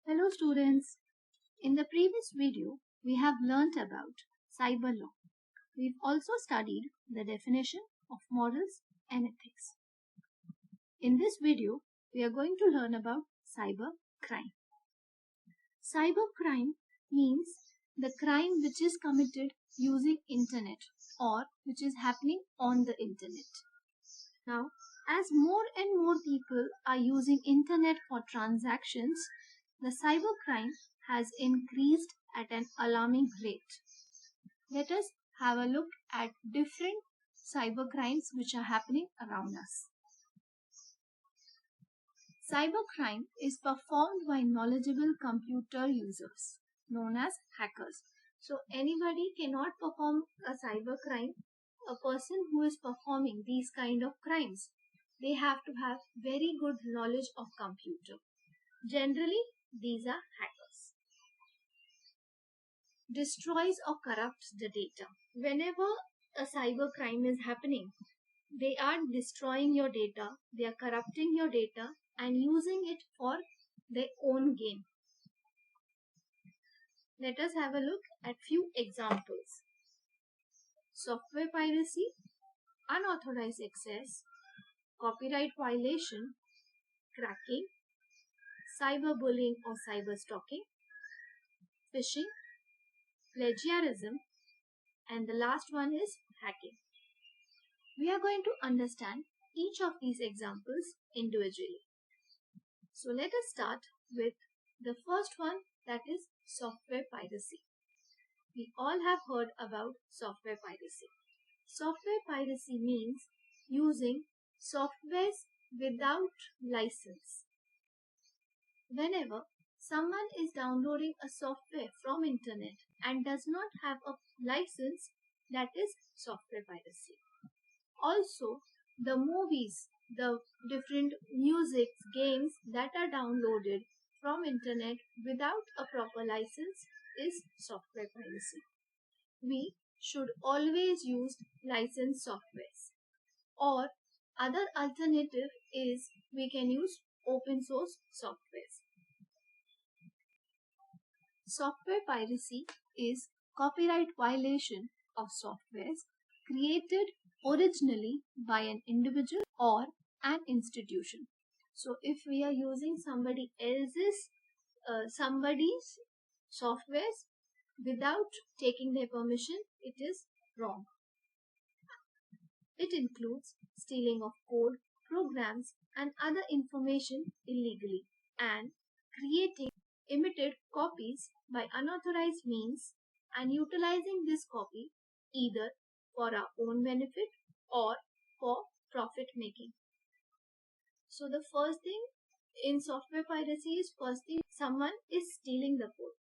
Hello students, in the previous video we have learnt about cyber law. We've also studied the definition of morals and ethics. In this video we are going to learn about cyber crime. Cyber crime means the crime which is committed using internet or which is happening on the internet. Now, as more and more people are using internet for transactions, the cybercrime has increased at an alarming rate. Let us have a look at different cybercrimes which are happening around us. Cybercrime is performed by knowledgeable computer users known as hackers. So anybody cannot perform a cybercrime. A person who is performing these kind of crimes, they have to have very good knowledge of computer. Generally, these are hackers. Destroys or corrupts the data. Whenever a cyber crime is happening, they are destroying your data, they are corrupting your data and using it for their own gain. Let us have a look at few examples. Software piracy, unauthorized access, copyright violation, cracking, cyberbullying or cyberstalking, phishing, plagiarism, and the last one is hacking. We are going to understand each of these examples individually. So let us start with the first one, that is software piracy. We all have heard about software piracy. Software piracy means using softwares without license. Whenever someone is downloading a software from internet and does not have a license, that is software piracy. Also, the movies, the different music, games that are downloaded from internet without a proper license is software piracy. We should always use licensed softwares, or other alternative is we can use open source softwares. Software piracy is copyright violation of softwares created originally by an individual or an institution. So if we are using somebody's softwares without taking their permission, it is wrong. It includes stealing of code, programs and other information illegally and creating imitate copies by unauthorized means and utilizing this copy either for our own benefit or for profit making. So the first thing in software piracy is, someone is stealing the code.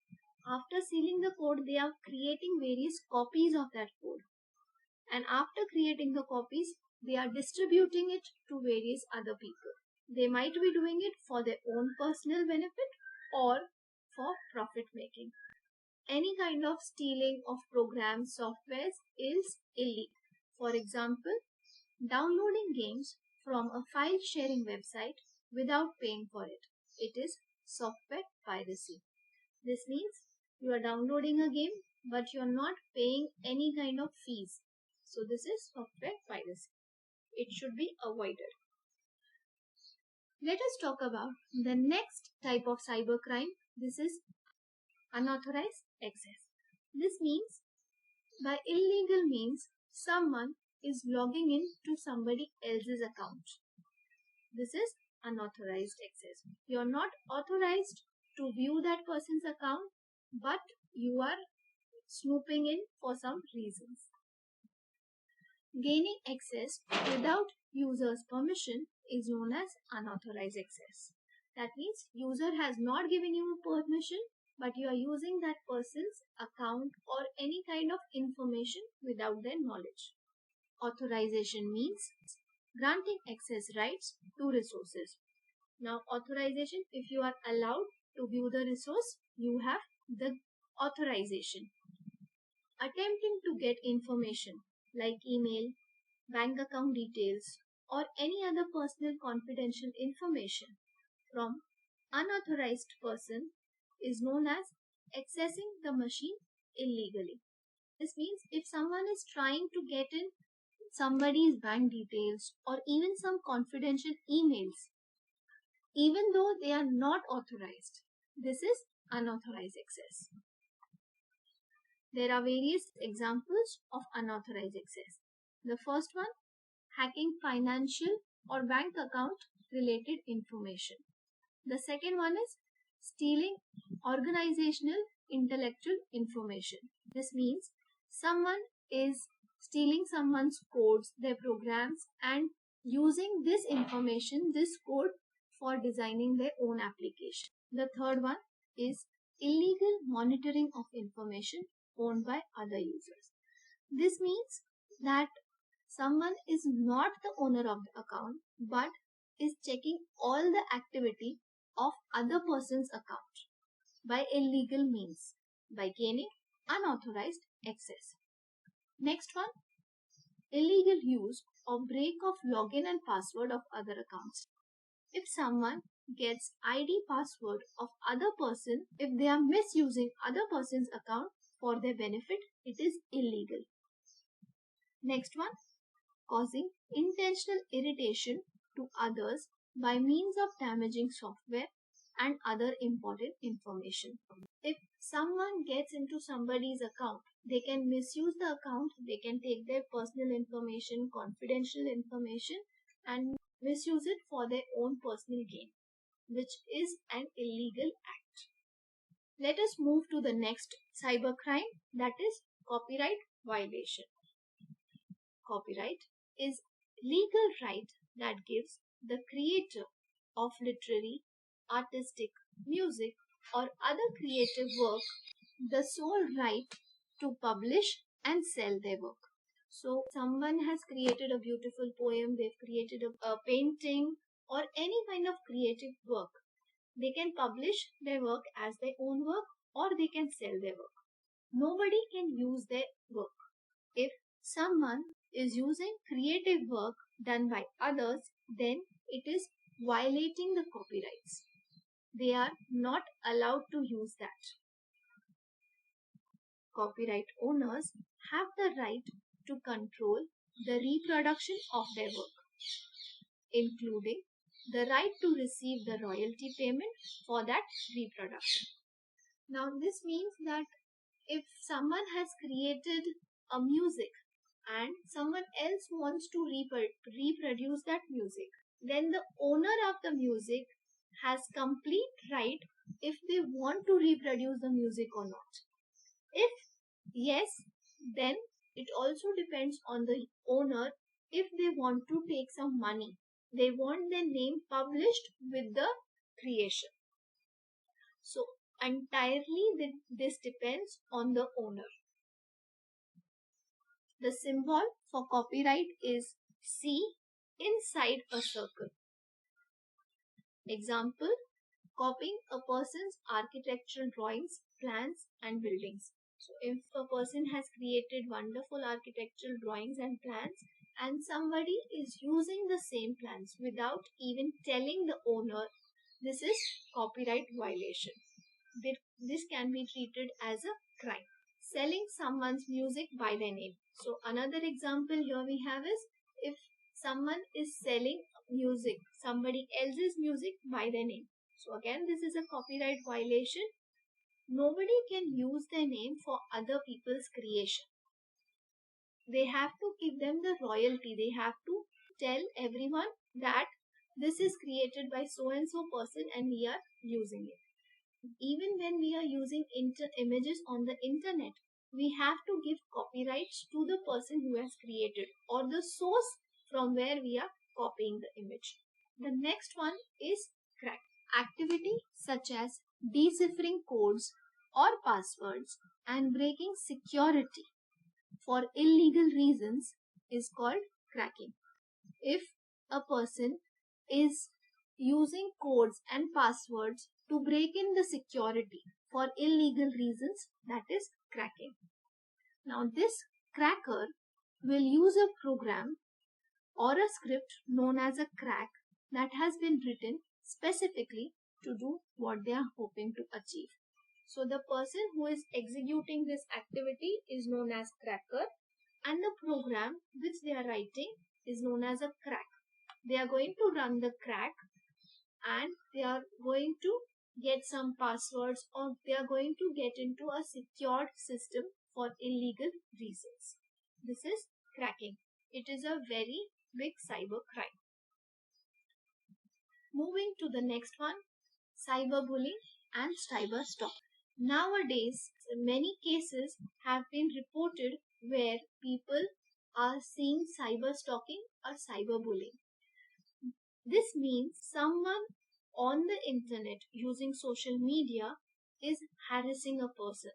After stealing the code, they are creating various copies of that code. And after creating the copies, they are distributing it to various other people. They might be doing it for their own personal benefit or for profit making. Any kind of stealing of programs, softwares is illegal. For example, downloading games from a file sharing website without paying for it. It is software piracy. This means you are downloading a game but you are not paying any kind of fees. So this is software piracy. It should be avoided. Let us talk about the next type of cybercrime. This is unauthorized access. This means by illegal means someone is logging in to somebody else's account. This is unauthorized access. You are not authorized to view that person's account, but you are snooping in for some reasons. Gaining access without user's permission is known as unauthorized access. That means user has not given you permission, but you are using that person's account or any kind of information without their knowledge. Authorization means granting access rights to resources. Now authorization, if you are allowed to view the resource, you have the authorization. Attempting to get information like email, bank account details or any other personal confidential information from unauthorized person is known as accessing the machine illegally. This means if someone is trying to get in somebody's bank details or even some confidential emails, even though they are not authorized, this is unauthorized access. There are various examples of unauthorized access. The first one, hacking financial or bank account related information. The second one is stealing organizational intellectual information. This means someone is stealing someone's codes, their programs, and using this information, this code, for designing their own application. The third one is illegal monitoring of information owned by other users. This means that someone is not the owner of the account but is checking all the activity of other person's account by illegal means by gaining unauthorized access. Next one, illegal use or break of login and password of other accounts. If someone gets ID password of other person, if they are misusing other person's account for their benefit, it is illegal. Next one, causing intentional irritation to others by means of damaging software and other important information. If someone gets into somebody's account, they can misuse the account, they can take their personal information, confidential information, and misuse it for their own personal gain, which is an illegal act. Let us move to the next cybercrime, that is copyright violation. Copyright is legal right that gives the creator of literary, artistic, music, or other creative work the sole right to publish and sell their work. So, someone has created a beautiful poem, they've created a painting, or any kind of creative work. They can publish their work as their own work or they can sell their work. Nobody can use their work. If someone is using creative work done by others, then it is violating the copyrights. They are not allowed to use that. Copyright owners have the right to control the reproduction of their work, including the right to receive the royalty payment for that reproduction. Now, this means that if someone has created a music and someone else wants to reproduce that music, then the owner of the music has complete right if they want to reproduce the music or not. If yes, then it also depends on the owner if they want to take some money. They want their name published with the creation. So entirely this depends on the owner. The symbol for copyright is C inside a circle. Example, copying a person's architectural drawings, plans and buildings. So if a person has created wonderful architectural drawings and plans and somebody is using the same plans without even telling the owner, this is copyright violation. This can be treated as a crime. Selling someone's music by their name. So another example here we have is if someone is selling music, somebody else's music by their name. So again, this is a copyright violation. Nobody can use their name for other people's creation. They have to give them the royalty. They have to tell everyone that this is created by so and so person and we are using it. Even when we are using images on the internet, we have to give copyrights to the person who has created or the source from where we are copying the image. The next one is crack. Activity such as deciphering codes or passwords and breaking security for illegal reasons is called cracking. If a person is using codes and passwords to break in the security for illegal reasons, that is cracking. Now this cracker will use a program or a script known as a crack that has been written specifically to do what they are hoping to achieve. So the person who is executing this activity is known as cracker, and the program which they are writing is known as a crack. They are going to run the crack and they are going to get some passwords, or they are going to get into a secured system for illegal reasons. This is cracking. It is a very big cyber crime. Moving to the next one, cyberbullying and cyber stalking. Nowadays, many cases have been reported where people are seeing cyber stalking or cyberbullying. This means someone on the internet using social media is harassing a person.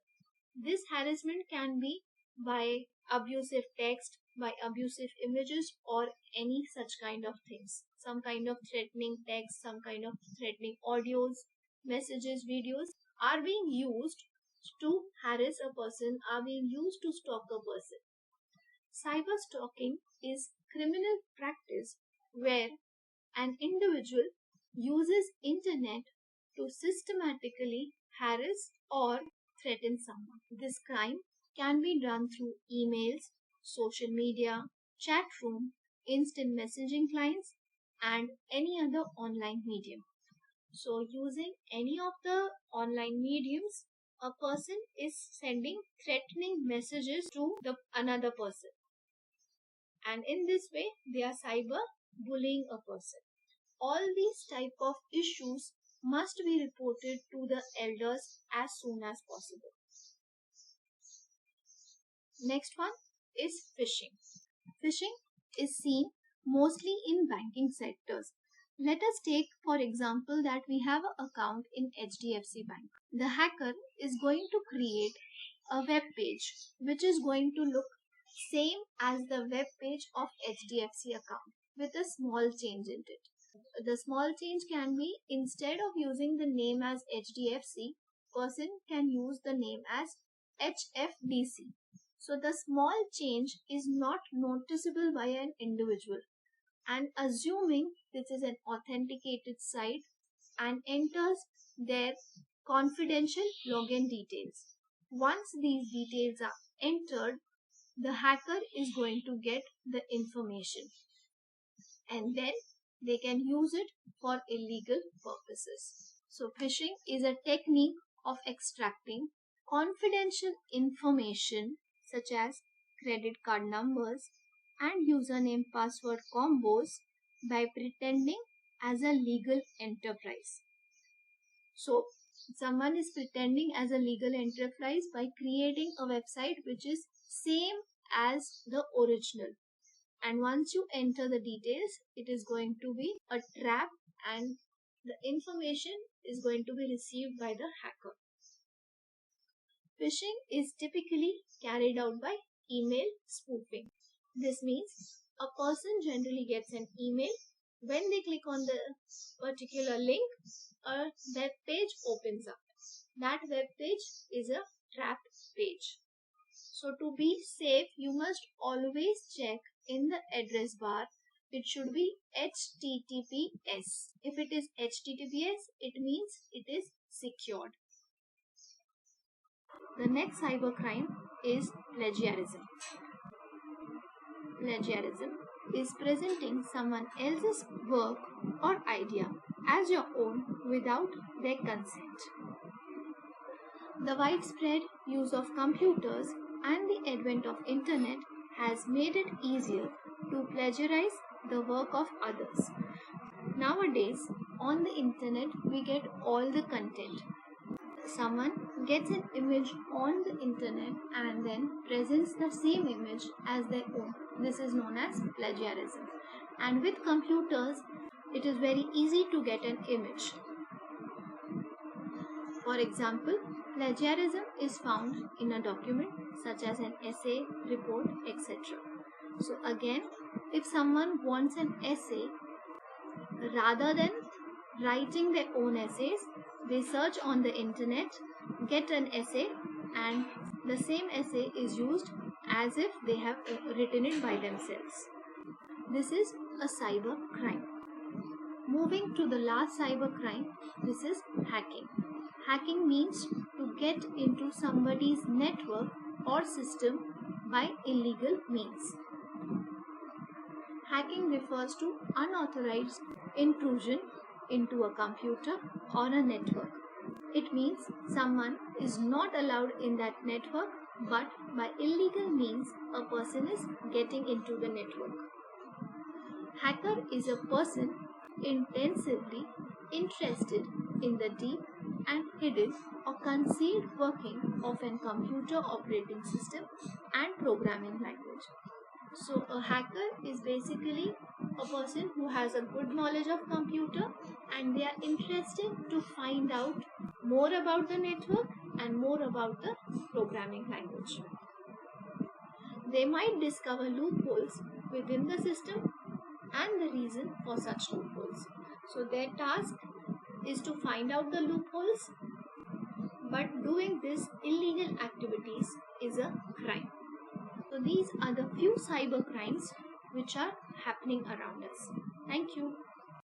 This harassment can be by abusive text, by abusive images, or any such kind of things. Some kind of threatening text, some kind of threatening audios, messages, videos are being used to harass a person, are being used to stalk a person. Cyber stalking is criminal practice where an individual uses internet to systematically harass or threaten someone. This crime can be done through emails, social media, chat room, instant messaging clients, and any other online medium. So using any of the online mediums, a person is sending threatening messages to the another person, and in this way they are cyber bullying a person. All these type of issues must be reported to the elders as soon as possible. Next one is phishing. Phishing is seen mostly in banking sectors. Let us take for example that we have an account in HDFC Bank. The hacker is going to create a web page which is going to look same as the web page of HDFC account with a small change in it. The small change can be, instead of using the name as HDFC, person can use the name as HFDC. So the small change is not noticeable by an individual, and assuming this is an authenticated site and enters their confidential login details. Once these details are entered, the hacker is going to get the information, and then they can use it for illegal purposes. So phishing is a technique of extracting confidential information such as credit card numbers and username password combos by pretending as a legal enterprise. So someone is pretending as a legal enterprise by creating a website which is same as the original, and once you enter the details, it is going to be a trap and the information is going to be received by the hacker. Phishing is typically carried out by email spoofing. This means a person generally gets an email. When they click on the particular link, a web page opens up. That web page is a trap page. So to be safe, you must always check in the address bar. It should be HTTPS. If it is HTTPS, it means it is secured. The next cybercrime is plagiarism. Plagiarism is presenting someone else's work or idea as your own without their consent. The widespread use of computers and the advent of internet has made it easier to plagiarize the work of others. Nowadays, on the internet, we get all the content. Someone gets an image on the internet and then presents the same image as their own. This is known as plagiarism. And with computers, it is very easy to get an image. For example, plagiarism is found in a document such as an essay, report, etc. So again, if someone wants an essay, rather than writing their own essays, they search on the internet, get an essay, and the same essay is used as if they have written it by themselves. This is a cyber crime. Moving to the last cyber crime, this is hacking. Hacking means to get into somebody's network or system by illegal means. Hacking refers to unauthorized intrusion into a computer or a network. It means someone is not allowed in that network, but by illegal means a person is getting into the network. Hacker is a person intensively interested in the deep and hidden or concealed working of a computer operating system and programming language. So a hacker is basically a person who has a good knowledge of computer and they are interested to find out more about the network and more about the programming language. They might discover loopholes within the system and the reason for such loopholes. So their task is to find out the loopholes, but doing this illegal activities is a crime. So these are the few cyber crimes which are happening around us. Thank you.